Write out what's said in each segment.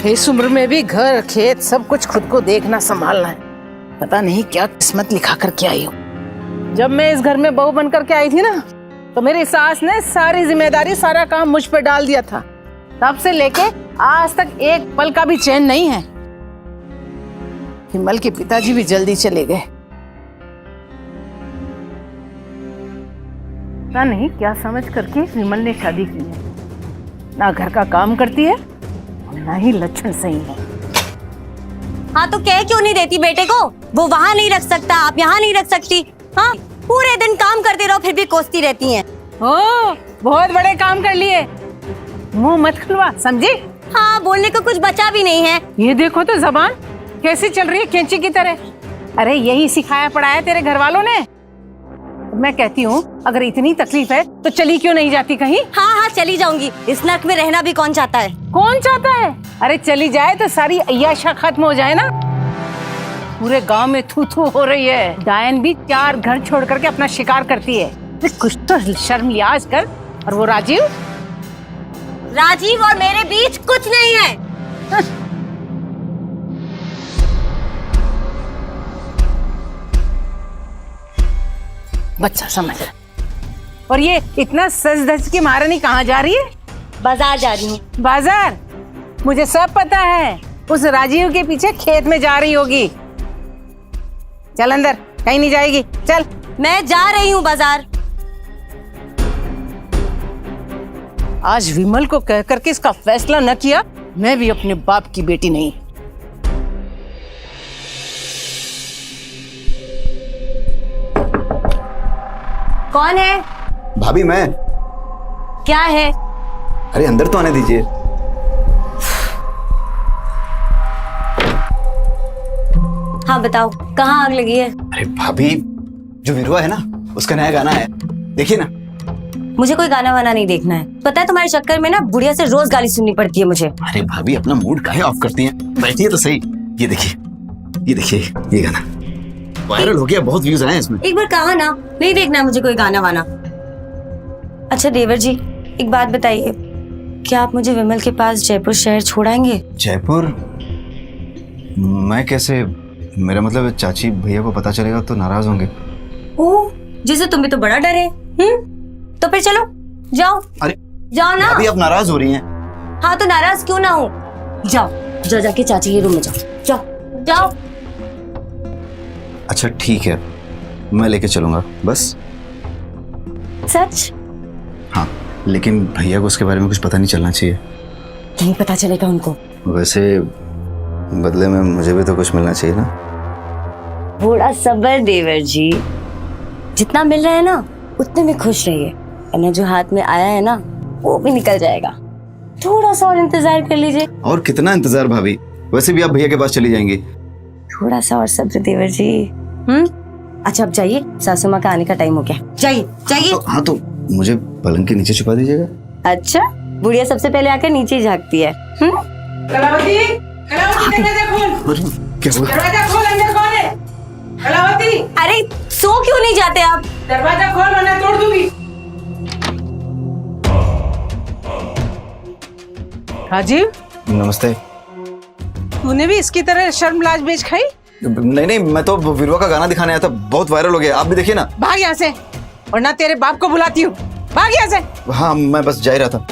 इस उम्र में भी घर खेत सब कुछ खुद को देखना संभालना है। पता नहीं क्या किस्मत लिखा करके आई हूँ। जब मैं इस घर में बहू बनकर के आई थी ना, तो मेरी सास ने सारी जिम्मेदारी सारा काम मुझ पे डाल दिया था। तब से लेके आज तक एक पल का भी चैन नहीं है। विमल के पिताजी भी जल्दी चले गए। पता नहीं क्या समझ करके विमल ने शादी की है। ना घर का काम करती है और ना ही लक्षण सही है। हाँ तो कह क्यों नहीं देती बेटे को? वो वहाँ नहीं रख सकता, आप यहाँ नहीं रख सकती। हाँ, पूरे दिन काम करते रहो फिर भी कोसती रहती हैं। ओ, बहुत बड़े काम कर लिए। मुंह मत खुलवा, समझी? हाँ, बोलने को कुछ बचा भी नहीं है। ये देखो तो जबान कैसी चल रही है, कैंची की तरह। अरे यही सिखाया पढ़ाया तेरे घर वालों ने। मैं कहती हूँ अगर इतनी तकलीफ है तो चली क्यों नहीं जाती कहीं? हाँ हाँ चली जाऊंगी। इस नर्क में रहना भी कौन चाहता है? कौन चाहता है? अरे चली जाए तो सारी अय्याशा खत्म हो जाए ना। पूरे गांव में थू थू हो रही है। डायन भी 4 घर छोड़ करके अपना शिकार करती है। कुछ तो शर्म लिहाज कर। और वो राजीव और मेरे बीच कुछ नहीं है। बच्चा समझ। और ये इतना सज धज के महारानी कहाँ जा रही है? बाजार जा रही हूँ। बाजार? मुझे सब पता है। उस राजीव के पीछे खेत में जा रही होगी। चल अंदर, कहीं नहीं जाएगी। चल। मैं जा रही हूँ बाजार। आज विमल को कह करके इसका फैसला न किया, मैं भी अपने बाप की बेटी नहीं। कौन है? भाभी मैं। क्या है? अरे अंदर तो आने दीजिए। हाँ बताओ, कहाँ आग लगी है? अरे भाभी, जो विरुआ है ना, उसका नया गाना है, देखिए ना। मुझे कोई गाना वाना नहीं देखना है। पता है तुम्हारे चक्कर में ना बुढ़िया से रोज गाली सुननी पड़ती है मुझे। अरे भाभी, अपना मूड काहे ऑफ करती हैं? बैठिए तो सही। ये देखिए, ये देखिए, ये गाना वायरल हो गया, बहुत व्यूज आए हैं इसमें। एक बार कहा ना, नहीं देखना मुझे कोई गाना वाना। अच्छा देवर जी, एक बात बताइए, क्या आप मुझे विमल के पास जयपुर शहर छोड़ाएंगे? जयपुर? मैं कैसे? मेरा मतलब चाची भैया को पता चलेगा तो नाराज होंगे। ओह, जिसे तुम भी तो बड़ा डर है। तो फिर चलो, जाओ। अरे जाओ ना। अभी आप नाराज हो रही हैं। हाँ तो नाराज क्यों ना हो, जाओ जाके चाची के रूम में जाओ। जाओ। अच्छा ठीक है, मैं लेके चलूंगा बस। सच? हाँ, लेकिन भैया को उसके बारे में कुछ पता नहीं चलना चाहिए। नहीं पता चलेगा उनको। वैसे बदले में मुझे भी तो कुछ मिलना चाहिए ना। थोड़ा सब्र देवर जी, जितना मिल रहा है ना उतने में खुश रहिए, वरना जो हाथ में आया है ना वो भी निकल जाएगा। थोड़ा सा और इंतजार कर लीजिए। और कितना इंतजार भाभी? वैसे भी आप भैया के पास चली जाएंगी। थोड़ा सा और सब्र देवर जी। अच्छा अब जाइए, सासू माँ का आने का टाइम हो गया। जाइए। हाँ तो मुझे पलंग के नीचे छुपा दीजिएगा। अच्छा, बुढ़िया सबसे पहले आकर नीचे ही झांकती है। कलावती, दरवाजा खोल। क्या हुआ? दरवाजा खोल, अंदर कौन है? कलावती, अरे सो क्यों नहीं जाते आप? दरवाजा खोल वरना तोड़ दूंगी। राजीव, नमस्ते। तूने भी इसकी तरह शर्म लाज बेच खाई? नहीं, मैं तो विरुआ का गाना दिखाने आया था, बहुत वायरल हो गया। आप भी देखिए ना। भाग यहाँ से, वरना तेरे बाप को बुलाती हूँ। भाग यहाँ से। हाँ, मैं बस जा ही रहा था।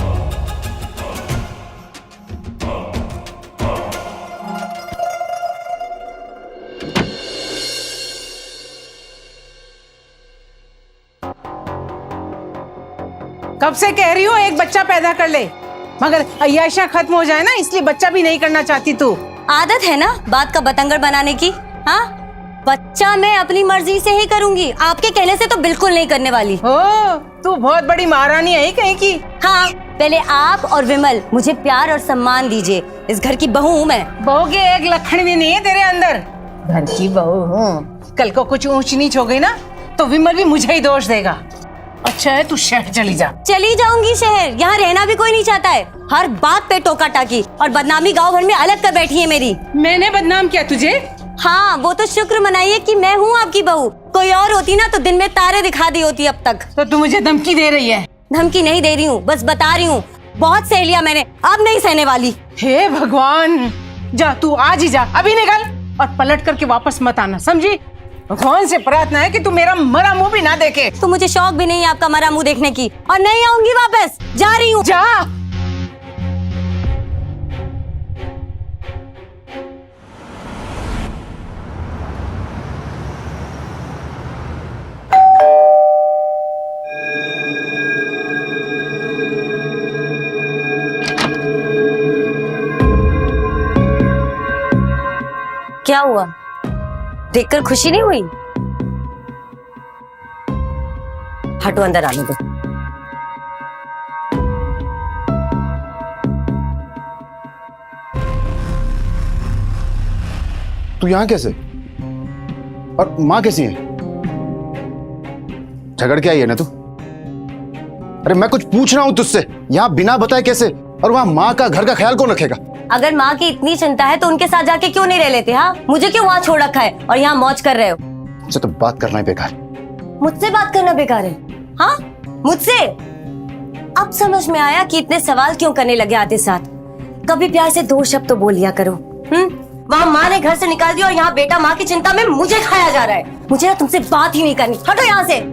कब से कह रही हूँ एक बच्चा पैदा कर ले, मगर अय्याशा खत्म हो जाए ना, इसलिए बच्चा भी नहीं करना चाहती तू। आदत है ना बात का बतंगड़ बनाने की। हाँ, बच्चा मैं अपनी मर्जी से ही करूंगी, आपके कहने से तो बिल्कुल नहीं करने वाली। ओ, तू बहुत बड़ी महारानी है कहीं की। हाँ, पहले आप और विमल मुझे प्यार और सम्मान दीजिए। इस घर की बहू हूँ मैं। बहू के एक लक्षण भी नहीं है तेरे अंदर। घर की बहू हूँ, कल को कुछ ऊंच नीच हो गई ना तो विमल भी मुझे ही दोष देगा। अच्छा है तू शहर चली जा। चली जाऊंगी शहर, यहाँ रहना भी कोई नहीं चाहता है। हर बात पे टोका टाकी और बदनामी गांव भर में अलग कर बैठी है मेरी। मैंने बदनाम किया तुझे? हाँ, वो तो शुक्र मनाइए कि मैं हूँ आपकी बहू। कोई और होती ना तो दिन में तारे दिखा दी होती अब तक। तो तू मुझे धमकी दे रही है? धमकी नहीं दे रही हूँ, बस बता रही हूँ। बहुत सह लिया मैंने, अब नहीं सहने वाली। हे भगवान, जा तू आज ही जा, अभी निकल और पलट करके वापस मत आना, समझी? भगवान से प्रार्थना है कि तू मेरा मरा मुंह भी ना देखे। तो मुझे शौक भी नहीं है आपका मरा मुंह देखने की, और नहीं आऊंगी वापस, जा रही हूँ। जा। क्या हुआ, देखकर खुशी नहीं हुई? हटो, अंदर आने दो। तू यहाँ कैसे? और माँ कैसी है? झगड़ के आई है ना तू? अरे मैं कुछ पूछ रहा हूं तुझसे, यहाँ बिना बताए कैसे? और वहाँ माँ का घर का ख्याल कौन रखेगा? अगर माँ की इतनी चिंता है तो उनके साथ जाके क्यों नहीं रह लेते? हाँ, मुझे क्यों वहाँ छोड़ रखा है और यहाँ मौज कर रहे हो? मुझसे तो बात करना ही बेकार। मुझसे बात करना बेकार है? हाँ, मुझसे? अब समझ में आया कि इतने सवाल क्यों करने लगे आते साथ। कभी प्यार से दो शब्द तो बोल लिया करो। वहाँ माँ ने घर से निकाल दिया और यहाँ बेटा माँ की चिंता में मुझे खाया जा रहा है। मुझे ना तुमसे बात ही नहीं करनी, हटो यहाँ से।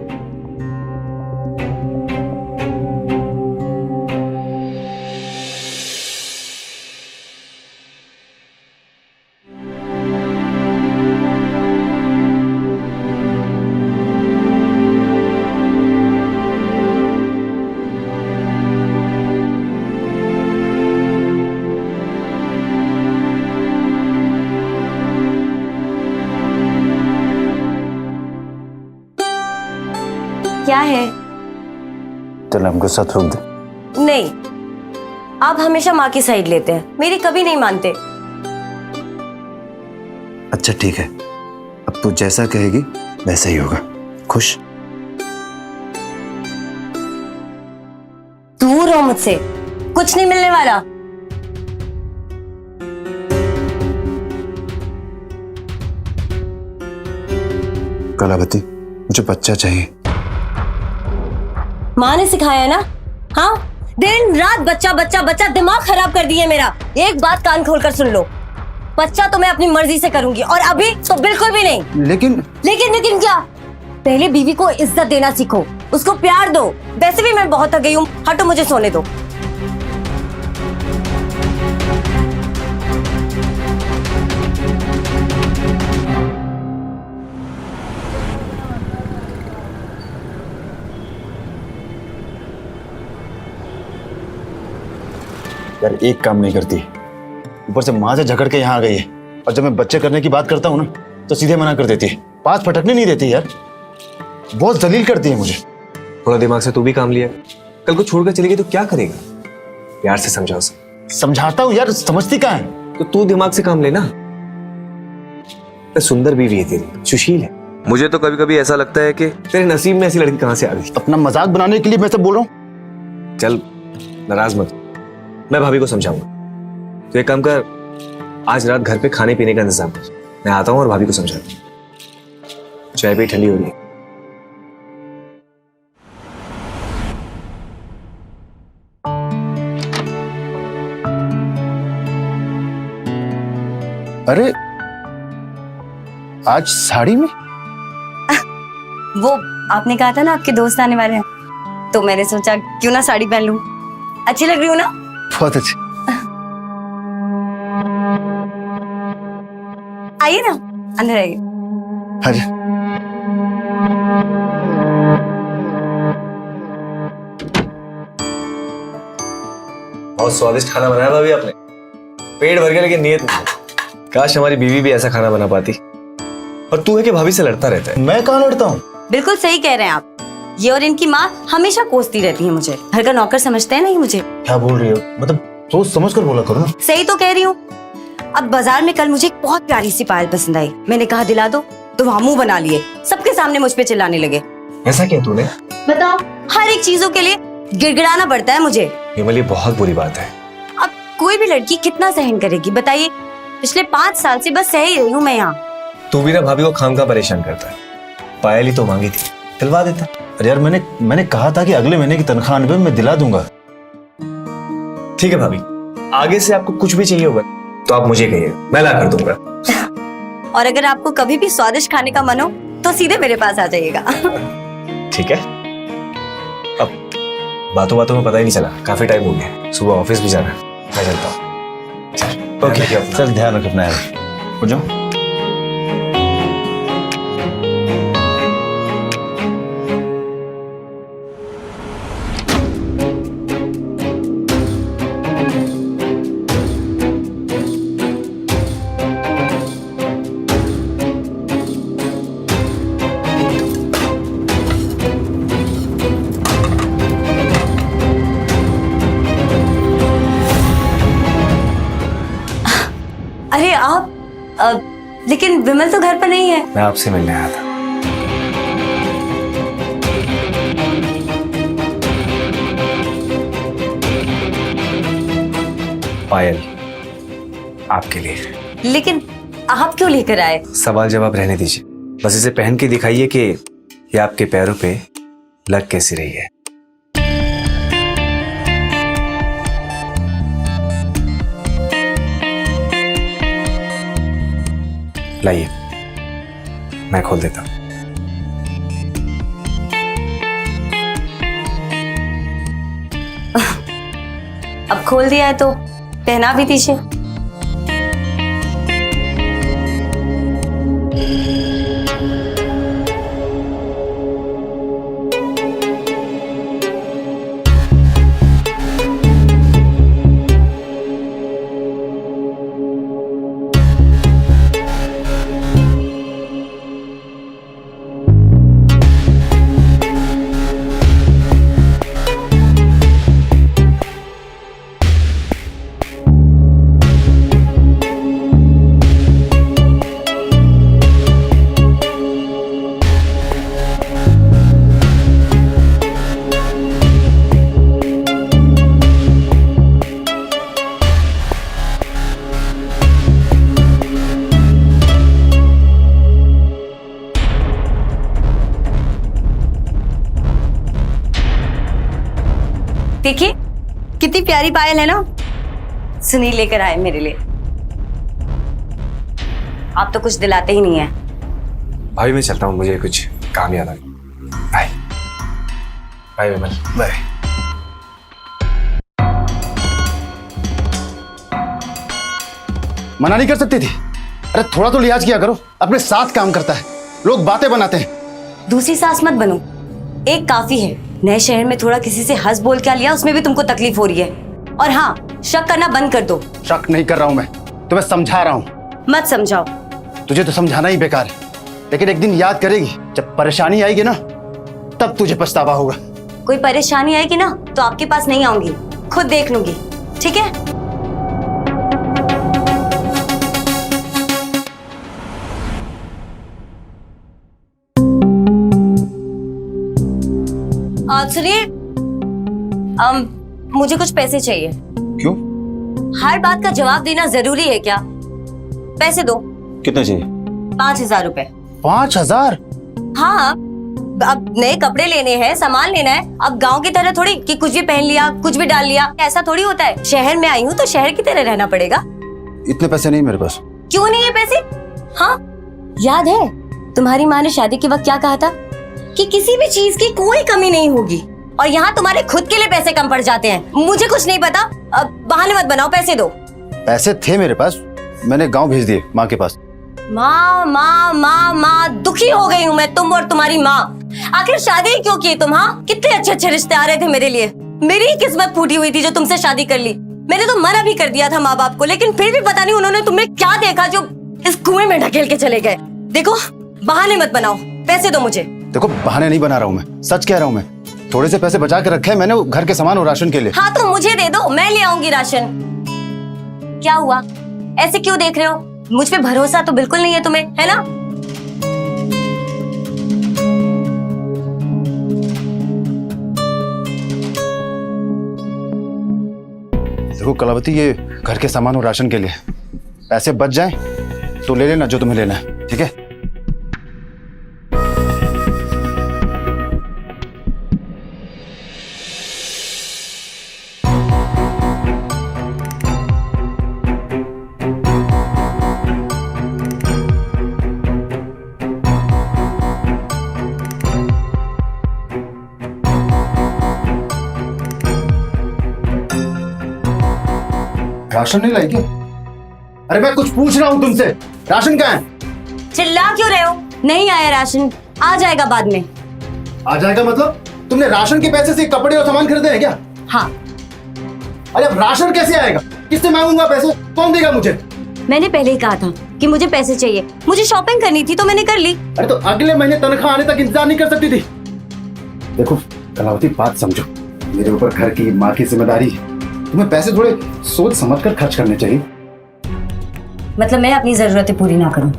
क्या है? चल हम गुस्सा थूक दे। नहीं, आप हमेशा माँ की साइड लेते हैं, मेरी कभी नहीं मानते। अच्छा ठीक है, अब तू जैसा कहेगी वैसा ही होगा। खुश? दूर हो मुझसे, कुछ नहीं मिलने वाला। कलावती, मुझे बच्चा चाहिए। माँ ने सिखाया है ना? हाँ, दिन रात बच्चा बच्चा बच्चा, दिमाग खराब कर दिया मेरा। एक बात कान खोलकर सुन लो, बच्चा तो मैं अपनी मर्जी से करूंगी, और अभी तो बिल्कुल भी नहीं। लेकिन क्या? पहले बीवी को इज्जत देना सीखो, उसको प्यार दो। वैसे भी मैं बहुत थक गई हूँ, हटो, मुझे सोने दो। यार एक काम नहीं करती, ऊपर से माँ से झगड़ के यहाँ आ गई है, और जब मैं बच्चे करने की बात करता हूँ ना तो सीधे मना कर देती है, पास फटकने नहीं देती। यार बहुत जलील करती है मुझे। थोड़ा दिमाग से तू भी काम लिया, कल को छोड़कर चली गई तो क्या करेगा? प्यार से समझा उसे। समझाता हूँ यार, समझती कहाँ है? तो तू दिमाग से काम लेना। सुंदर बीवी है तेरी, सुशील है। मुझे तो कभी कभी ऐसा लगता है कि तेरे नसीब में ऐसी लड़की कहाँ से आ गई। अपना मजाक बनाने के लिए मैं सब बोल रहा हूँ। चल नाराज मत, मैं भाभी को समझाऊंगा। तो एक काम कर, आज रात घर पे खाने पीने का इंतजाम कर, मैं आता हूँ और भाभी को समझाता हूँ। चाय भी ठंडी हो रही है। अरे आज साड़ी में? वो आपने कहा था ना आपके दोस्त आने वाले हैं, तो मैंने सोचा क्यों ना साड़ी पहन लूं। अच्छी लग रही हूँ ना? बहुत अच्छी। आइए ना, अंदर आइए। अरे बहुत स्वादिष्ट खाना बनाया भाभी आपने, पेट भर गया, लेकिन नीयत नहीं। काश हमारी बीवी भी ऐसा खाना बना पाती। और तू है कि भाभी से लड़ता रहता है। मैं कहाँ लड़ता हूँ? बिल्कुल सही कह रहे हैं आप। ये और इनकी माँ हमेशा कोसती रहती है मुझे, घर का नौकर समझते हैं नहीं मुझे। क्या बोल रही हो? मतलब सोच समझ कर बोला करो ना। सही तो कह रही हूँ। अब बाजार में कल मुझे एक बहुत प्यारी सी पायल पसंद आई, मैंने कहा दिला दो, तो वहाँ मुंह बना लिए, सबके सामने मुझ पे चिल्लाने लगे। ऐसा क्या तूने? बताओ, हर एक चीजों के लिए गिड़गिड़ाना पड़ता है मुझे। विमल, ये बहुत बुरी बात है। अब कोई भी लड़की कितना सहन करेगी बताइए? पिछले 5 साल से बस सह ही रही हूँ मैं यहाँ। तू भी ना भाभी को खामखा परेशान करता है। पायल ही तो मांगी थी, दिलवा देता। अरे यार मैंने कहा था कि अगले महीने की तनख्वाह आने पे मैं दिला दूंगा। ठीक है भाभी, आगे से आपको कुछ भी चाहिए होगा तो आप मुझे कहिए, मैं ला कर दूंगा। और अगर आपको कभी भी स्वादिष्ट खाने का मन हो तो सीधे मेरे पास आ जाइएगा। ठीक है। अब बातों बातों में पता ही नहीं चला, काफी टाइम हो गया, सुबह ऑफिस भी जाना है, मैं चलता हूँ। ओके चल, ध्यान रख अपना यार। हो जाओ। अरे आप लेकिन विमल तो घर पर नहीं है। मैं आपसे मिलने आया था। पायल, आपके लिए। लेकिन आप क्यों लेकर आए? सवाल जवाब रहने दीजिए, बस इसे पहन के दिखाइए कि ये आपके पैरों पे लग कैसी रही है। लाइए, मैं खोल देता हूं। अब खोल दिया है तो पहना भी दीजिए। देखिए कितनी प्यारी पायल है ना, सुनील लेकर आए मेरे लिए। आप तो कुछ दिलाते ही नहीं है। भाई मैं चलता हूँ, मुझे कुछ काम याद आ गया। बाय बाय विमल। बाय। मना नहीं कर सकती थी? अरे थोड़ा तो लिहाज किया करो, अपने साथ काम करता है, लोग बातें बनाते हैं। दूसरी सास मत बनो, एक काफी है। नए शहर में थोड़ा किसी से हंस बोल क्या लिया, उसमें भी तुमको तकलीफ हो रही है। और हाँ, शक करना बंद कर दो। शक नहीं कर रहा हूं मैं, तुम्हें समझा रहा हूं। मत समझाओ। तुझे तो समझाना ही बेकार है, लेकिन एक दिन याद करेगी, जब परेशानी आएगी ना तब तुझे पछतावा होगा। कोई परेशानी आएगी ना तो आपके पास नहीं आऊंगी, खुद देख लूंगी, ठीक है? सुनिए, मुझे कुछ पैसे चाहिए। क्यों? हर बात का जवाब देना जरूरी है क्या? पैसे दो। कितने चाहिए? 5,000 रुपए। 5,000? हाँ, अब नए कपड़े लेने हैं, सामान लेना है। अब गांव की तरह थोड़ी कि कुछ भी पहन लिया, कुछ भी डाल लिया, ऐसा थोड़ी होता है। शहर में आई हूँ तो शहर की तरह रहना पड़ेगा। इतने पैसे नहीं मेरे पास। क्यों नहीं है पैसे? हाँ, याद है तुम्हारी माँ ने शादी के वक्त क्या कहा था कि किसी भी चीज की कोई कमी नहीं होगी, और यहाँ तुम्हारे खुद के लिए पैसे कम पड़ जाते हैं। मुझे कुछ नहीं पता, अब बहाने मत बनाओ, पैसे दो। पैसे थे मेरे पास, मैंने गांव भेज दिए माँ के पास। माँ माँ माँ माँ, दुखी हो गई हूँ मैं, तुम और तुम्हारी माँ। आखिर शादी क्यों की तुम? हाँ, कितने अच्छे अच्छे रिश्ते आ रहे थे मेरे लिए। मेरी ही किस्मत फूटी हुई थी जो तुमसे शादी कर ली। मैंने तो मना भी कर दिया था माँ बाप को, लेकिन फिर भी पता नहीं उन्होंने तुम्हें क्या देखा जो इस कुएं में ढकेल के चले गए। देखो, बहाने मत बनाओ, पैसे दो मुझे। देखो, बहाने नहीं बना रहा हूँ मैं, सच कह रहा हूँ मैं। थोड़े से पैसे बचा के रखे हैं मैंने, वो घर के सामान और राशन के लिए। हाँ तो मुझे दे दो, मैं ले आऊंगी राशन। क्या हुआ, ऐसे क्यों देख रहे हो? मुझ पे भरोसा तो बिल्कुल नहीं है तुम्हें, है ना? देखो कलावती, ये घर के सामान और राशन के लिए पैसे बच जाएं तो ले लेना जो तुम्हें लेना है, ठीक है? राशन नहीं लाई क्या? अरे मैं कुछ पूछ रहा हूँ तुमसे, राशन कहाँ है? चिल्ला क्यों रहे हो? नहीं आया राशन, आ जाएगा बाद में। आ जाएगा मतलब? तुमने राशन के पैसे से कपड़े और सामान खरीदे हैं क्या? हाँ। अरे अब राशन कैसे आएगा? किससे मांगूंगा पैसे? कौन देगा मुझे? मैंने पहले ही कहा था कि मुझे पैसे चाहिए, मुझे शॉपिंग करनी थी तो मैंने कर ली। अरे तो अगले महीने तनख्वाह आने तक इंतजार नहीं कर सकती थी? देखो कलावती, बात समझो, मेरे ऊपर घर की, माँ की जिम्मेदारी है। तुम्हें पैसे थोड़े सोच समझ कर खर्च करने चाहिए। मतलब मैं अपनी जरूरतें पूरी ना करूं?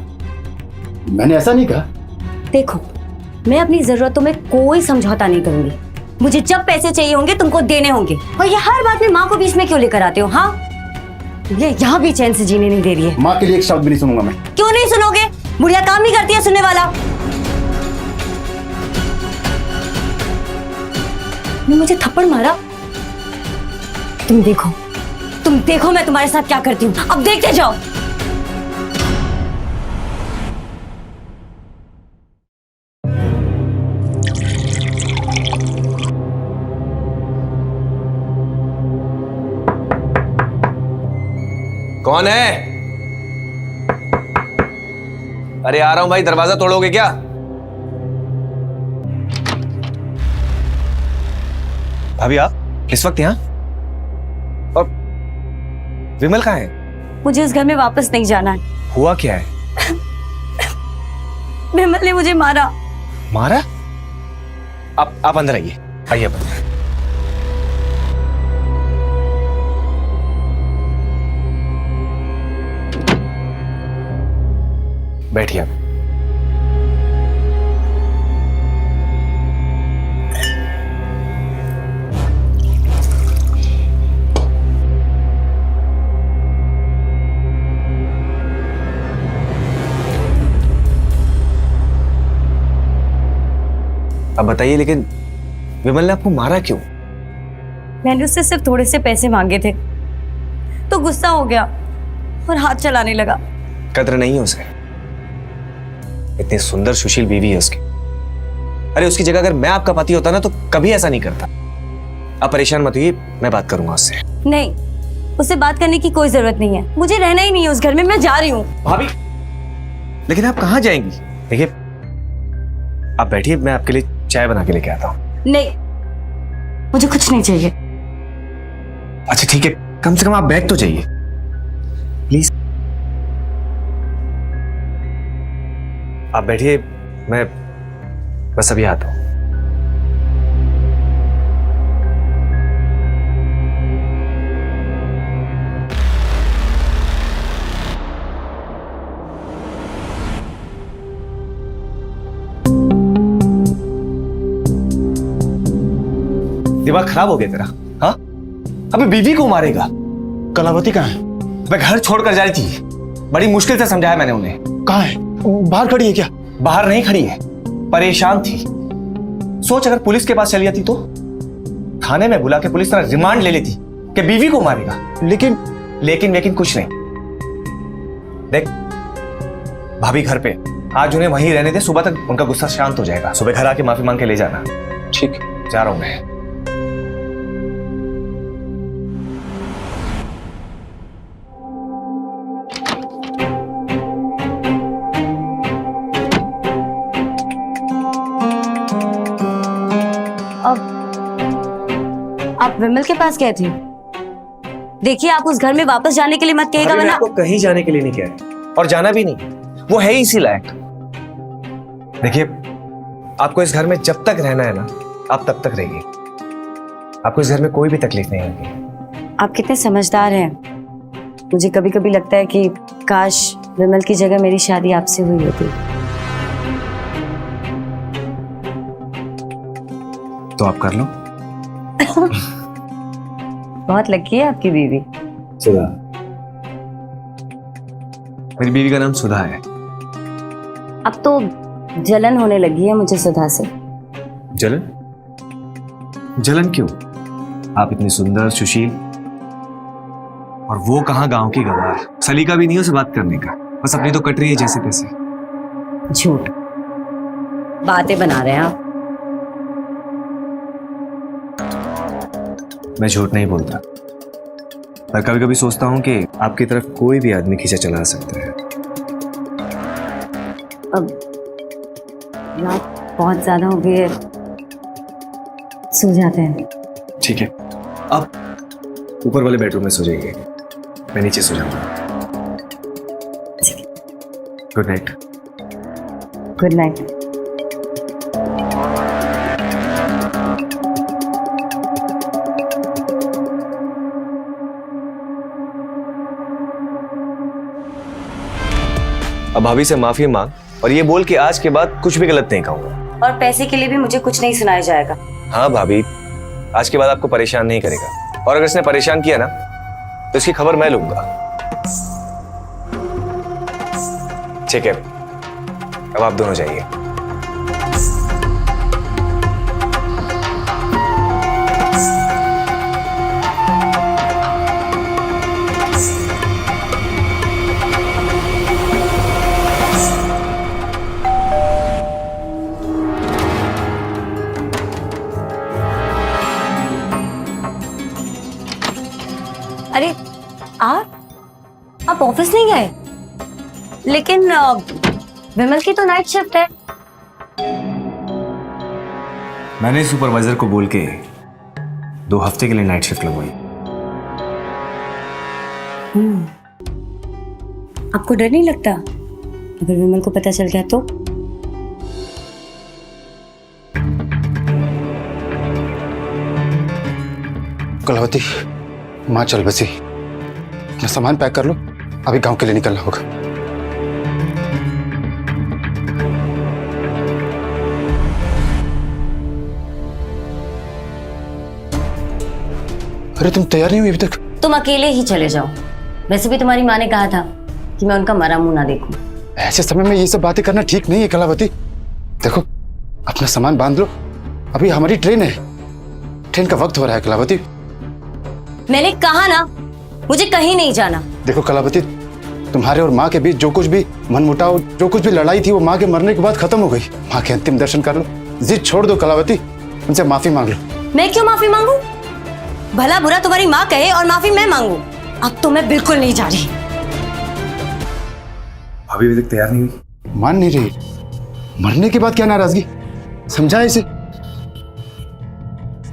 मैंने ऐसा नहीं कहा। देखो, मैं अपनी जरूरतों में कोई समझौता नहीं करूंगी। मुझे जब पैसे चाहिए होंगे तुमको देने होंगे। और ये हर बात में माँ को बीच में क्यों लेकर आते हो? हाँ, ये यहाँ भी चैन से जीने नहीं दे रही है। माँ के लिए एक शब्द भी नहीं सुनूंगा मैं। क्यों नहीं सुनोगे? बुढ़िया काम नहीं करती है सुनने वाला। ने मुझे थप्पड़ मारा। तुम देखो मैं तुम्हारे साथ क्या करती हूँ। अब देखते जाओ। कौन है? अरे आ रहा हूं भाई, दरवाजा तोड़ोगे क्या? भाभी आप इस वक्त यहां? और विमल कहाँ है? मुझे इस घर में वापस नहीं जाना है। हुआ क्या है? विमल ने मुझे मारा। मारा? आप अंदर आइए, आइए अंदर। बैठिए आप। अब बताइए, लेकिन विमल ने आपको मारा क्यों? मैंने उससे सिर्फ थोड़े से पैसे मांगे थे तो गुस्सा हो गया और हाथ चलाने लगा। कद्र नहीं है उसे। इतनी सुंदर सुशील बीवी है उसकी। अरे उसकी जगह अगर मैं आपका पति होता ना तो कभी ऐसा नहीं करता। आप परेशान मत होइए, मैं बात करूंगा उससे। नहीं, उससे बात करने की कोई जरूरत नहीं है। मुझे रहना ही नहीं है उस घर में, मैं जा रही हूँ। भाभी, लेकिन आप कहाँ जाएंगी? देखिए, आप बैठिए, मैं आपके लिए चाय बना के लेके आता हूँ। नहीं, मुझे कुछ नहीं चाहिए। अच्छा ठीक है, कम से कम आप बैठ तो जाइए प्लीज। आप बैठिए, मैं बस अभी आता हूं। दिमाग खराब हो गया तेरा? हाँ, अबे बीवी को मारेगा? कलावती कहाँ है? मैं घर छोड़कर जा रही थी, बड़ी मुश्किल से समझाया मैंने उन्हें। कहाँ है? बाहर खड़ी है क्या? बाहर नहीं खड़ी है, परेशान थी। सोच अगर पुलिस के पास चली जाती तो? थाने में बुला के पुलिस तरह रिमांड ले लेती कि बीवी को मारेगा। लेकिन कुछ नहीं। देख, भाभी घर पे, आज उन्हें वहीं रहने दे, सुबह तक उनका गुस्सा शांत हो जाएगा। सुबह घर आके माफी मांग के ले जाना। ठीक, जा रहा हूं मैं। आप विमल के पास गए थे? देखिए, आप उस घर में वापस जाने के लिए मत कहिएगा, वरना आपको कहीं जाने के लिए नहीं कह रहे, और जाना भी नहीं। वो है ही इसी लायक। देखिए, आपको इस घर में जब तक रहना है ना, आप तब तक रहिए। आपको इस घर में कोई भी तकलीफ नहीं होगी। आप कितने समझदार हैं। मुझे कभी कभी लगता है कि काश विमल की जगह मेरी शादी आपसे हुई होती। तो आप कर लो। बहुत लकी है आपकी बीवी। सुधा, मेरी बीवी का नाम सुधा है। अब तो जलन होने लगी है मुझे सुधा से। जलन? जलन क्यों? आप इतनी सुंदर, सुशील, और वो कहाँ गांव की गवार। सलीका भी नहीं उसे बात करने का, बस अपनी तो कट रही है जैसे तैसे। झूठ बातें बना रहे हैं आप। मैं झूठ नहीं बोलता। पर कभी कभी सोचता हूँ कि आपकी तरफ कोई भी आदमी खींचा चला सकता है। अब रात बहुत ज्यादा हो गई है, सो जाते हैं। ठीक है, आप ऊपर वाले बेडरूम में सो जाइए, मैं नीचे सो जाऊंगा। Good night. Good night. अब भाभी से माफी मांग और ये बोल कि आज के बाद कुछ भी गलत नहीं कहूंगा। और पैसे के लिए भी मुझे कुछ नहीं सुनाया जाएगा। हाँ भाभी, आज के बाद आपको परेशान नहीं करेगा, और अगर इसने परेशान किया ना तो इसकी खबर मैं लूंगा। ठीक है, अब आप दोनों जाइए। अरे आप ऑफिस नहीं गए? लेकिन विमल की तो नाइट शिफ्ट है। मैंने सुपरवाइजर को बोल के 2 हफ्ते के लिए नाइट शिफ्ट लगवाई। आपको डर नहीं लगता अगर विमल को पता चल गया तो? कलावती, माँ चल बसी, अपना सामान पैक कर लो, अभी गांव के लिए निकलना होगा। अरे तुम तैयार नहीं हुई अभी तक? तुम अकेले ही चले जाओ। वैसे भी तुम्हारी माँ ने कहा था कि मैं उनका मरा मुंह ना देखूं। ऐसे समय में ये सब बातें करना ठीक नहीं है कलावती। देखो, अपना सामान बांध लो, अभी हमारी ट्रेन है, ट्रेन का वक्त हो रहा है कलावती। मैंने कहा ना, मुझे कहीं नहीं जाना। देखो कलावती, तुम्हारे और माँ के बीच जो कुछ भी मनमुटाव, जो कुछ भी लड़ाई थी, वो माँ के मरने के बाद खत्म हो गई। माँ के अंतिम दर्शन कर लो, जिद छोड़ दो कलावती, उनसे माफी मांग लो। मैं क्यों माफी मांगू? भला बुरा तुम्हारी माँ कहे और माफी मैं मांगू। अब तो मैं बिल्कुल नहीं जा रही। भाभी अभी तक तैयार नहीं हुई? मान नहीं रही, मरने के बाद क्या नाराजगी, समझा इसे।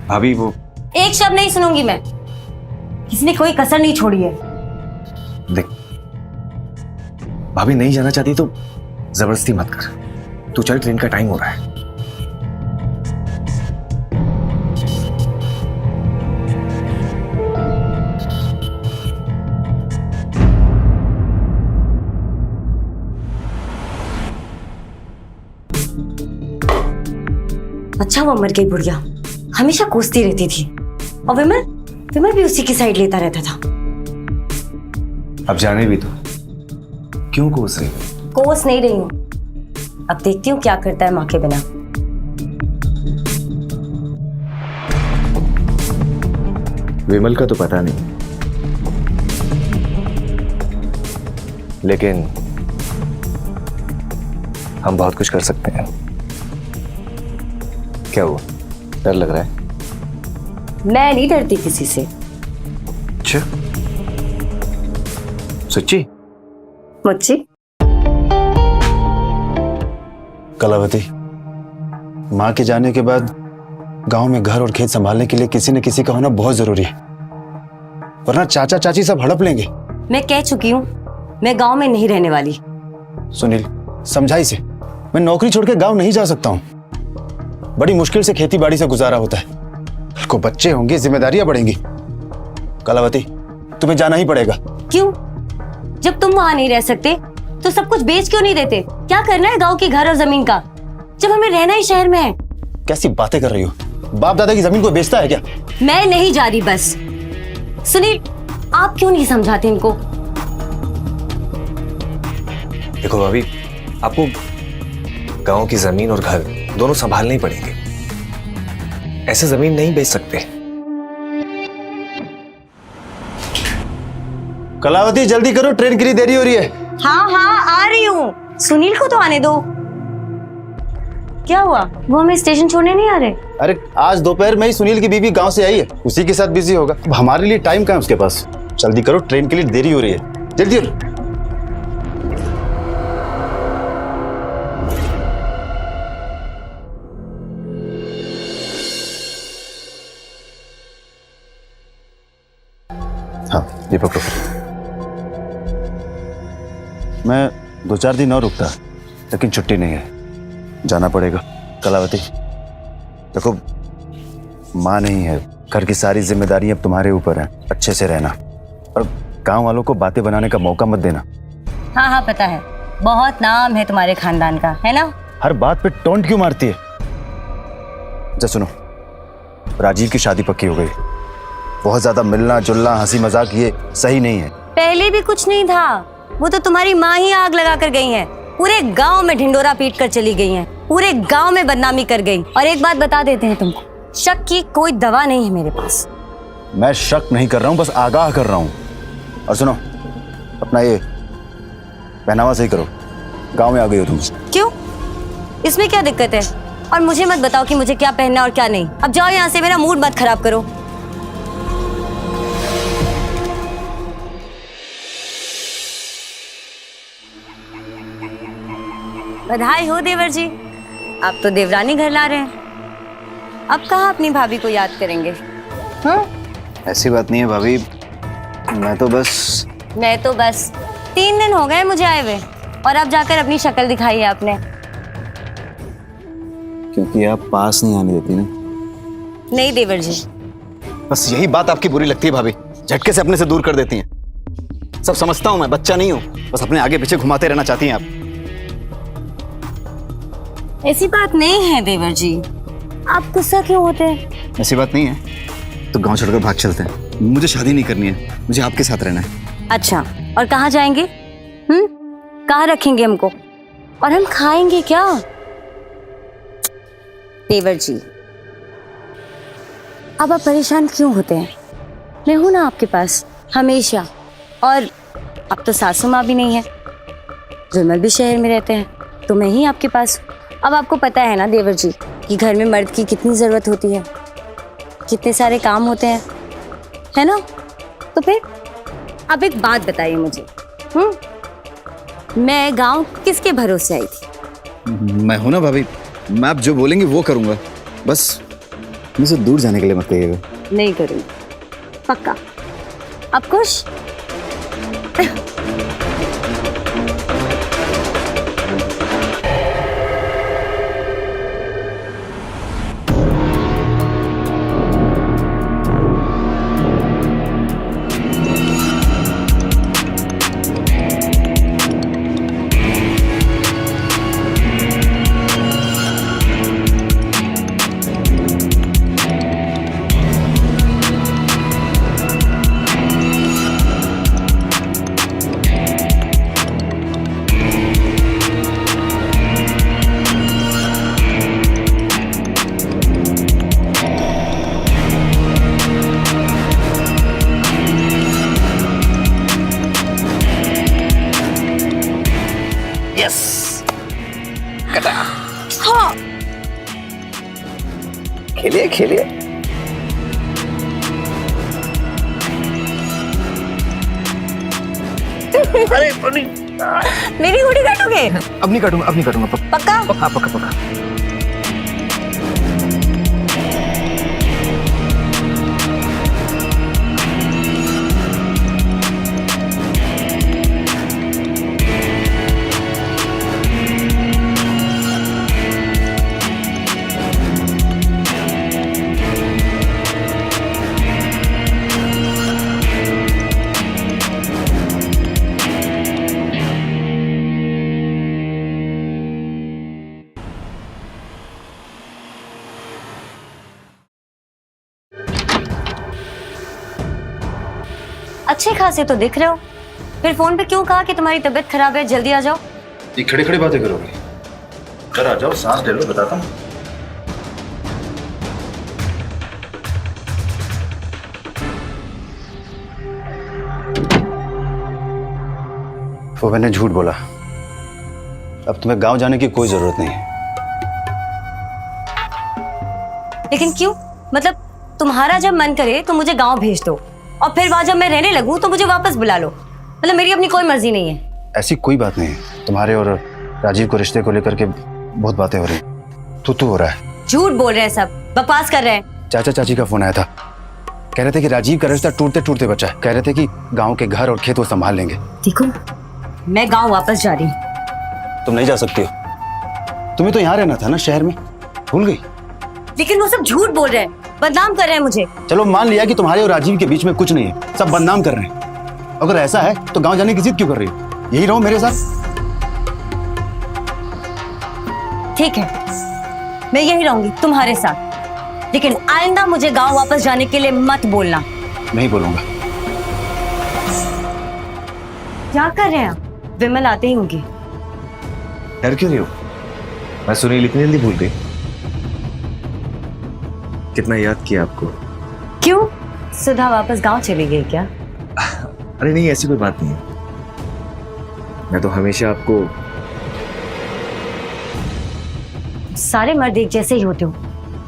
भाभी वो एक शब्द नहीं सुनूंगी मैं, किसने कोई कसर नहीं छोड़ी है। देख, भाभी नहीं जाना चाहती तो जबरदस्ती मत कर। तू चल, ट्रेन का टाइम हो रहा है। अच्छा वो मर गई बुढ़िया, हमेशा कोसती रहती थी। और विमल भी उसी की साइड लेता रहता था। अब जाने भी तो, क्यों कोस रही? कोस नहीं रही हूं, अब देखती हूँ क्या करता है माँ के बिना। विमल का तो पता नहीं, लेकिन हम बहुत कुछ कर सकते हैं। क्या हुआ, डर लग रहा है? मैं नहीं डरती किसी से। अच्छा, सच्ची? मुझे कलावती, माँ के जाने के बाद गांव में घर और खेत संभालने के लिए किसी न किसी का होना बहुत जरूरी है, वरना चाचा चाची सब हड़प लेंगे। मैं कह चुकी हूँ, मैं गांव में नहीं रहने वाली। सुनील, समझाई से, मैं नौकरी छोड़ के गांव नहीं जा सकता हूँ। बड़ी मुश्किल से खेती बाड़ी से गुजारा होता है, को बच्चे होंगे, जिम्मेदारियां बढ़ेंगी। कलावती, तुम्हें जाना ही पड़ेगा। क्यों? जब तुम वहां नहीं रह सकते तो सब कुछ बेच क्यों नहीं देते? क्या करना है गांव के घर और जमीन का, जब हमें रहना ही शहर में है? कैसी बातें कर रही हो? बाप दादा की जमीन को बेचता है क्या? मैं नहीं जा रही बस। सुनील, आप क्यों नहीं समझाते इनको? देखो भाभी, आपको गांव की जमीन और घर दोनों संभालने ही पड़ेंगे। ऐसे जमीन नहीं बेच सकते। कलावती, जल्दी करो, ट्रेन के लिए देरी हो रही है। हाँ आ रही हूँ। सुनील को तो आने दो। क्या हुआ, वो हमें स्टेशन छोड़ने नहीं आ रहे? अरे आज दोपहर में ही सुनील की बीवी गांव से आई है, उसी के साथ बिजी होगा। अब हमारे लिए टाइम कहाँ है उसके पास? जल्दी करो, ट्रेन के लिए देरी हो रही है। जल्दी जल्दी। हाँ ये पकड़ो। मैं 2-4 दिन और रुकता, लेकिन छुट्टी नहीं है, जाना पड़ेगा। कलावती देखो, माँ नहीं है, घर की सारी जिम्मेदारी अब तुम्हारे ऊपर है। अच्छे से रहना और गांव वालों को बातें बनाने का मौका मत देना। हाँ हाँ पता है, बहुत नाम है तुम्हारे खानदान का, है ना? हर बात पे टोंट क्यों मारती है? जा सुनो, राजीव की शादी पक्की हो गई। बहुत ज्यादा मिलना जुलना हंसी मजाक ये सही नहीं है। पहले भी कुछ नहीं था, वो तो तुम्हारी माँ ही आग लगा कर गई है। पूरे गांव में ढिंडोरा पीट कर चली गई हैं, पूरे गांव में बदनामी कर गई। और एक बात बता देते हैं तुमको, शक की कोई दवा नहीं है मेरे पास। मैं शक नहीं कर रहा हूँ, बस आगाह कर रहा हूँ। और सुनो, अपना ये पहनावा सही करो, गांव में आ गई हो तुम। क्यों? इसमें क्या दिक्कत है? और मुझे मत बताओ कि मुझे क्या पहनना और क्या नहीं। अब जाओ यहाँ से, मेरा मूड मत खराब करो। बधाई हो देवर जी, आप तो देवरानी घर ला रहे हैं। अब कहाँ अपनी भाभी को याद करेंगे? हाँ? ऐसी बात नहीं है भाभी, मैं तो बस 3 दिन हो गए मुझे आए हुए, और अब जाकर अपनी शक्ल दिखाई है आपने। क्योंकि आप पास नहीं आने देती ना। नहीं देवर जी, बस यही बात आपकी बुरी लगती है भाभी, झटके से अपने से दूर कर देती हैं। सब समझता हूं, मैं बच्चा नहीं हूं, बस अपने आगे पीछे घुमाते रहना चाहती हैं आप। ऐसी बात नहीं है देवर जी, आप गुस्सा क्यों होते हैं? ऐसी बात नहीं है तो गांव छोड़कर भाग चलते हैं। मुझे शादी नहीं करनी है, मुझे आपके साथ रहना है। अच्छा, और कहाँ जाएंगे? कहाँ रखेंगे हमको? और हम खाएंगे क्या? देवर जी, अब आप परेशान क्यों होते हैं? मैं हूं ना आपके पास हमेशा। और अब तो सासू माँ भी नहीं है, विमल भी शहर में रहते हैं, तो मैं ही आपके पास। अब आपको पता है ना देवर जी कि घर में मर्द की कितनी जरूरत होती है, कितने सारे काम होते हैं, है ना? तो फिर अब एक बात बताइए मुझे, मैं गांव किसके भरोसे आई थी? मैं हूं ना भाभी, मैं आप जो बोलेंगे वो करूंगा, बस मुझसे दूर जाने के लिए मत कहिएगा। नहीं करूंगी, पक्का। अब खुश? हाँ। खेलिए खेलिए। अरे मेरी गुड़ी काटोगे? अब नहीं काटूंगा पक्का? पक्का। अच्छे खासे तो दिख रहे हो, फिर फोन पे क्यों कहा कि तुम्हारी तबीयत खराब है, जल्दी आ जाओ? ये खड़ी खड़ी बातें करोगे? घर आ जाओ, सांस ले लो, बताता हूँ। वो मैंने झूठ बोला, अब तुम्हें गांव जाने की कोई जरूरत नहीं है। लेकिन क्यों? मतलब तुम्हारा जब मन करे तो मुझे गांव भेज दो, और फिर वहां जब मैं रहने लगूं तो मुझे वापस बुला लो। मतलब मेरी अपनी कोई मर्जी नहीं है। ऐसी कोई बात नहीं है। तुम्हारे और राजीव को रिश्ते को लेकर के बहुत बातें हो रही हैं। तू हो रहा है। झूठ बोल रहे हैं सब, बकवास कर रहे हैं। चाचा चाची का फोन आया था, कह रहे थे कि राजीव का रिश्ता टूटते टूटते बचा है। कह रहे थे कि गांव के घर और खेत वो संभाल लेंगे। देखो, मैं गांव वापस जा रही हूँ। तुम नहीं जा सकती हो, तुम्हें तो यहाँ रहना था ना शहर में, भूल गई? लेकिन वो सब झूठ बोल रहे हैं, बदनाम कर रहे हैं मुझे। चलो मान लिया कि तुम्हारे और राजीव के बीच में कुछ नहीं है, सब बदनाम कर रहे हैं। अगर ऐसा है तो गांव जाने की जिद क्यों कर रही हो? यही रहो मेरे साथ। ठीक है, मैं यही रहूंगी तुम्हारे साथ, लेकिन आइंदा मुझे गांव वापस जाने के लिए मत बोलना। नहीं बोलूंगा। क्या कर रहे हैं आप? विमल आते ही होंगे। डर क्यों रही हो? मैं सुनील इतनी जल्दी भूल गई? कितना याद किया आपको। क्यों, सुधा वापस गांव चली गई क्या? अरे नहीं, ऐसी कोई बात नहीं है। मैं तो हमेशा आपको। सारे मर्द एक जैसे ही होते हो,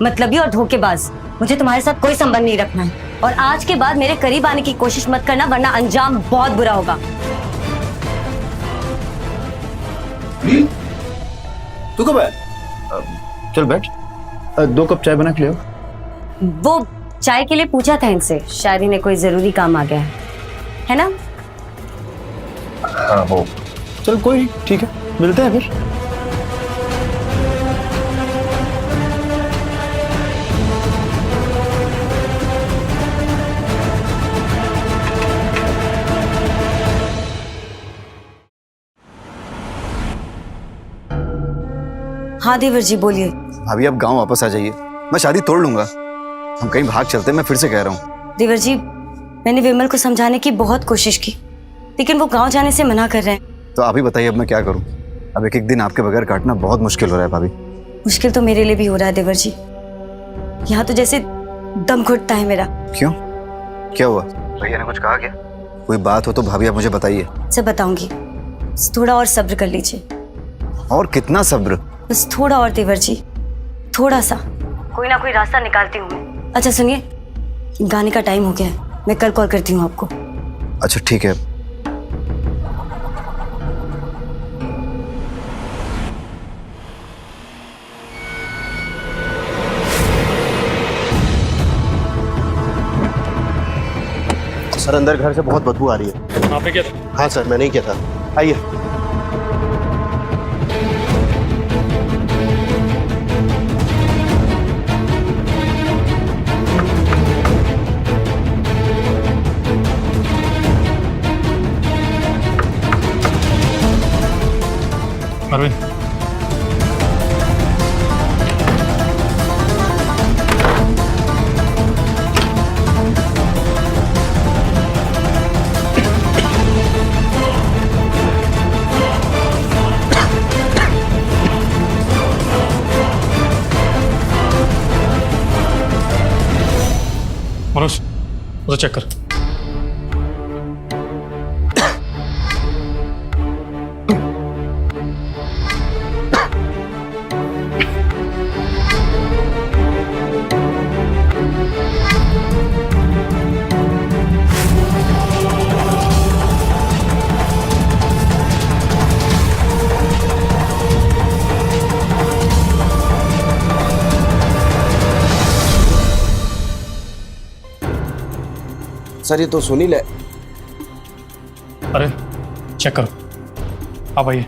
मतलबी और धोखेबाज। मुझे तुम्हारे साथ कोई संबंध नहीं रखना है, और आज के बाद मेरे करीब आने की कोशिश मत करना, वरना अंजाम बहुत बुरा होगा। तू कब आया? चल बैठ, 2 कप चाय बना के ले आओ। वो चाय के लिए पूछा था इनसे, शायद इन्हें कोई जरूरी काम आ गया है ना? हाँ वो। चल कोई नहीं, ठीक है, मिलते हैं फिर। हाँ देवर जी बोलिए। भाभी आप गांव वापस आ जाइए, मैं शादी तोड़ लूंगा। हम कहीं भाग चलते हैं, मैं फिर से कह रहा हूँ। देवर जी, मैंने विमल को समझाने की बहुत कोशिश की, लेकिन वो गांव जाने से मना कर रहे हैं। तो आप ही बताइए अब मैं क्या करूँ? अब एक एक दिन आपके बगैर काटना बहुत मुश्किल हो रहा है भाभी। मुश्किल तो मेरे लिए भी हो रहा है देवर जी। यहाँ तो जैसे दम घुटता है मेरा। क्यों, क्या हुआ? भैया ने कुछ कहा क्या? कोई बात हो तो भाभी आप मुझे बताइए। सब बताऊंगी, बस थोड़ा और सब्र कर लीजिए। और कितना सब्र? बस थोड़ा और देवर जी, थोड़ा सा। कोई ना कोई रास्ता निकालती हूँ मैं। अच्छा सुनिए, गाने का टाइम हो गया है, मैं कल कॉल करती हूँ आपको। अच्छा ठीक है। सर अंदर घर से बहुत बदबू आ रही है। आपने क्या था? हाँ सर, मैंने ही किया था। आइए। अरविंद, मनोज उसे चेक कर। सर ये तो सुनील है। अरे चेक करो, आप आइए।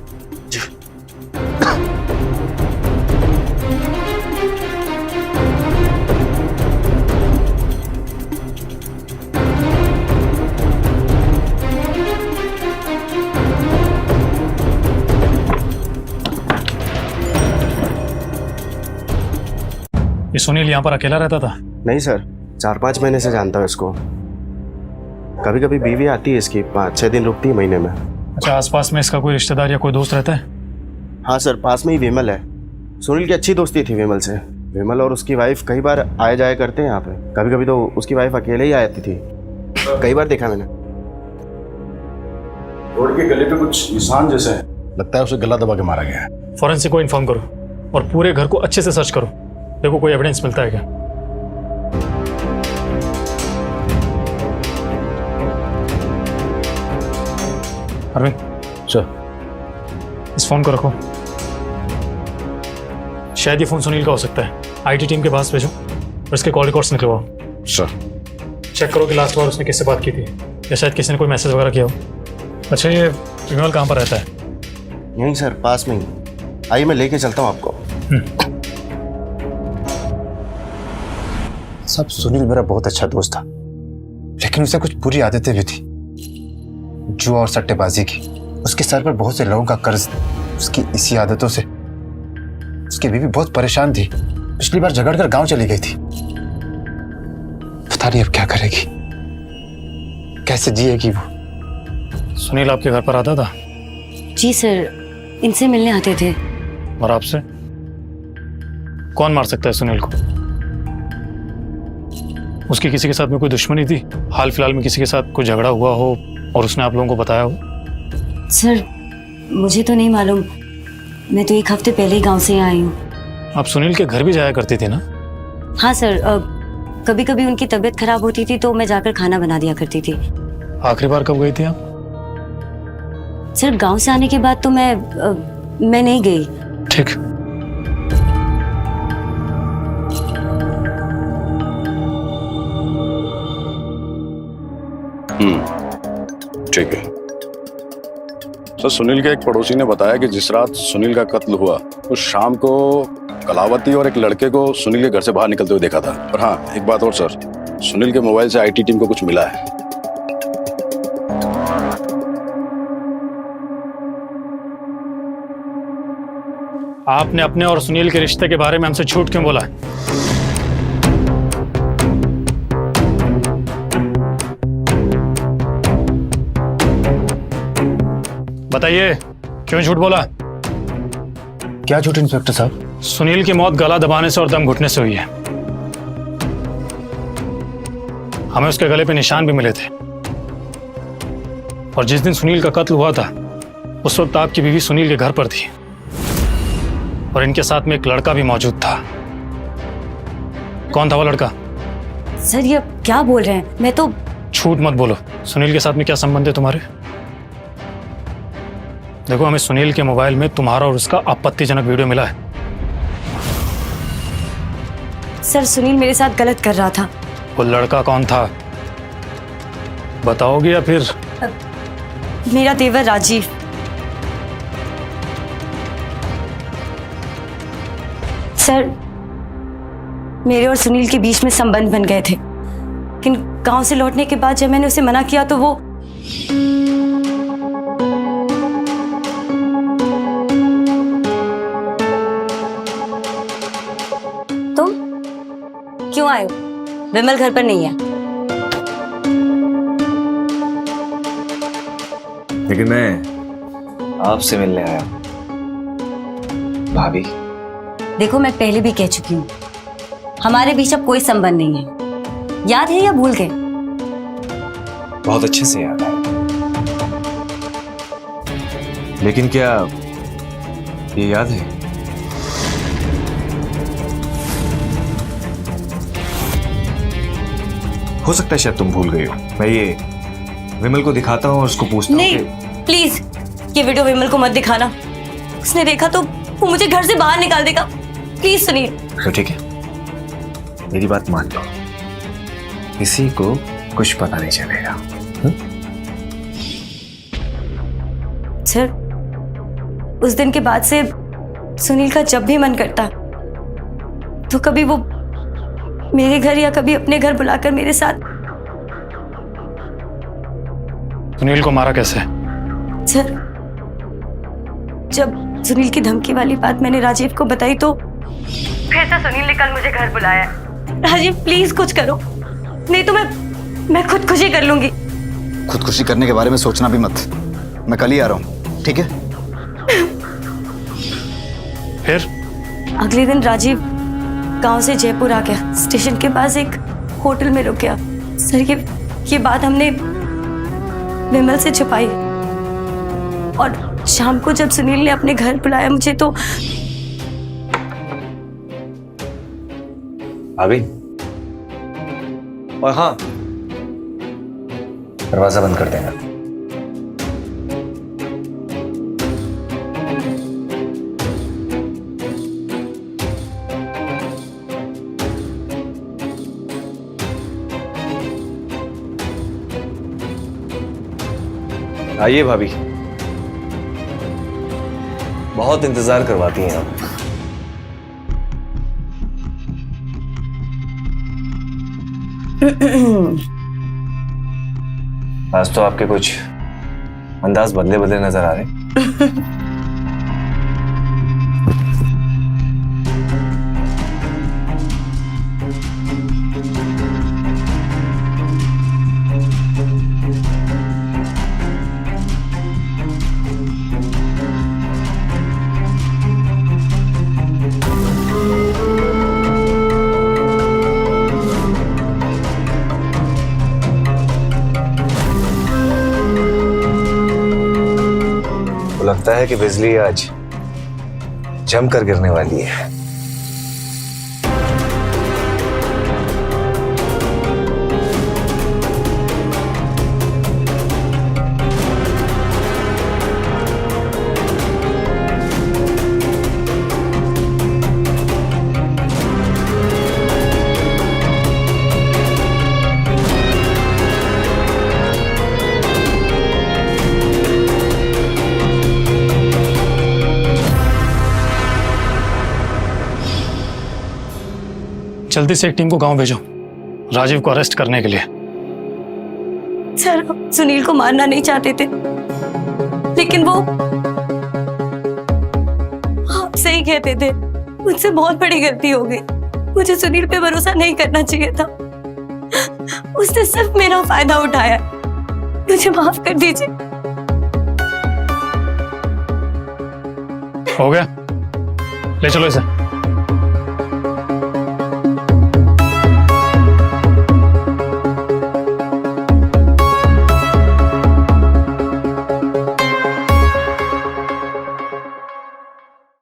ये सुनील यहाँ पर अकेला रहता था? नहीं सर, 4-5 महीने से जानता हूँ इसको। कभी कभी बीवी आती है इसकी, 5-6 दिन रुकती है महीने में। अच्छा, आसपास में इसका कोई रिश्तेदार या कोई दोस्त रहता है? हाँ सर, पास में ही विमल है। सुनील की अच्छी दोस्ती थी विमल से। विमल और उसकी वाइफ कई बार आए जाया करते हैं यहाँ पे। कभी कभी तो उसकी वाइफ अकेले ही आती थी, कई बार देखा मैंने। रोड के गले पे कुछ निशान जैसे है, लगता है उसे गला दबा के मारा गया है। फॉरेंसिक को इन्फॉर्म करो और पूरे घर को अच्छे से सर्च करो, देखो कोई एविडेंस मिलता है क्या। अरविंद सर। इस फोन को रखो। शायद ये फोन सुनील का हो सकता है। आईटी टीम के पास भेजो और इसके कॉल रिकॉर्ड्स निकलवाओ। सर। चेक करो कि लास्ट बार उसने किससे बात की थी, या शायद किसी ने कोई मैसेज वगैरह किया हो। अच्छा, ये विमल कहाँ पर रहता है? यहीं सर, पास में ही। आइए मैं लेके चलता हूँ आपको। सब सुनील मेरा बहुत अच्छा दोस्त था, लेकिन उसे कुछ बुरी आदतें भी थी, जुआ और सट्टेबाजी की। उसके सर पर बहुत से लोगों का कर्ज था। उसकी इसी आदतों से उसकी बीवी बहुत परेशान थी। पिछली बार झगड़कर गांव चली गई थी। पता नहीं अब क्या करेगी, कैसे जिएगी वो। सुनील आपके घर पर आता था? जी सर, इनसे मिलने आते थे। और आपसे? कौन मार सकता है सुनील को? उसकी किसी के साथ में कोई दुश्मनी थी? हाल फिलहाल में किसी के साथ कोई झगड़ा हुआ हो और उसने आप लोगों को बताया हो? सर मुझे तो नहीं मालूम, मैं तो 1 हफ्ते पहले ही गांव से आई हूँ। आप सुनील के घर भी जाया करती थी ना? हाँ सर, कभी कभी उनकी तबीयत खराब होती थी तो मैं जाकर खाना बना दिया करती थी। आखिरी बार कब गई थी आप? सर गांव से आने के बाद तो मैं नहीं गई। ठीक। ठीक है सर। सुनील के एक पड़ोसी ने बताया कि जिस रात सुनील का कत्ल हुआ उस शाम को कलावती और एक लड़के को सुनील के घर से बाहर निकलते हुए देखा था। और हाँ, एक बात और सर, सुनील के मोबाइल से आईटी टीम को कुछ मिला है। आपने अपने और सुनील के रिश्ते के बारे में हमसे झूठ क्यों बोला? बताइए, क्यों झूठ बोला? क्या झूठ इंस्पेक्टर साहब? सुनील की मौत गला दबाने से और दम घुटने से हुई है। हमें उसके गले पे निशान भी मिले थे। और जिस दिन सुनील का कत्ल हुआ था उस वक्त आपकी बीवी सुनील के घर पर थी और इनके साथ में एक लड़का भी मौजूद था। कौन था वो लड़का? सर ये क्या बोल रहे हैं? मैं तो झूठ मत बोलो। सुनील के साथ में क्या संबंध है तुम्हारे? देखो, हमें सुनील के मोबाइल में तुम्हारा और उसका आपत्तिजनक वीडियो मिला है। सर सुनील मेरे साथ गलत कर रहा था। वो लड़का कौन था बताओगे या फिर? मेरा देवर राजीव। सर मेरे और सुनील के बीच में संबंध बन गए थे, लेकिन गांव से लौटने के बाद जब मैंने उसे मना किया तो वो तुम क्यों आए हो? विमल घर पर नहीं है। लेकिन मैं आपसे मिलने आया। भाभी, देखो मैं पहले भी कह चुकी हूँ, हमारे बीच अब कोई संबंध नहीं है। याद है या भूल गए? बहुत अच्छे से याद आया। लेकिन क्या ये याद है? हो सकता है शायद तुम भूल गई हो। मैं ये विमल को दिखाता हूँ और उसको पूछता हूँ नहीं, प्लीज ये वीडियो विमल को मत दिखाना। उसने देखा तो वो मुझे घर से बाहर निकाल देगा। प्लीज सुनील। तो ठीक है, मेरी बात मान लो, किसी को कुछ पता नहीं चलेगा। सर उस दिन के बाद से सुनील का जब भी मन करता तो कभी वो मेरे घर या कभी अपने घर बुलाकर मेरे साथ। सुनील को मारा कैसे? सर जब सुनील की धमकी वाली बात मैंने राजीव को बताई तो फिर से सुनील ने कल मुझे घर बुलाया। राजीव प्लीज कुछ करो, नहीं तो मैं खुदकुशी कर लूंगी। खुदकुशी करने के बारे में सोचना भी मत। मैं कल ही आ रहा हूँ, ठीक है? फिर? अगले दिन राजीव गांव से जयपुर आ गया। स्टेशन के पास एक होटल में रुक गया। सर ये बात हमने विमल से छुपाई और शाम को जब सुनील ने अपने घर बुलाया मुझे तो अभी। और हाँ, दरवाजा बंद कर देना। आइए भाभी, बहुत इंतजार करवाती हैं आप। आज तो आपके कुछ अंदाज बदले बदले नजर आ रहे। लगता है कि बिजली आज जमकर गिरने वाली है। जल्दी से एक टीम को गांव भेजो राजीव को अरेस्ट करने के लिए। सर, हम सुनील को मारना नहीं चाहते थे, लेकिन वो आप सही कहते थे, मुझसे बहुत बड़ी गलती हो गई। मुझे सुनील पे भरोसा नहीं करना चाहिए था। उसने सिर्फ मेरा फायदा उठाया। मुझे माफ कर दीजिए। हो गया, ले चलो इसे।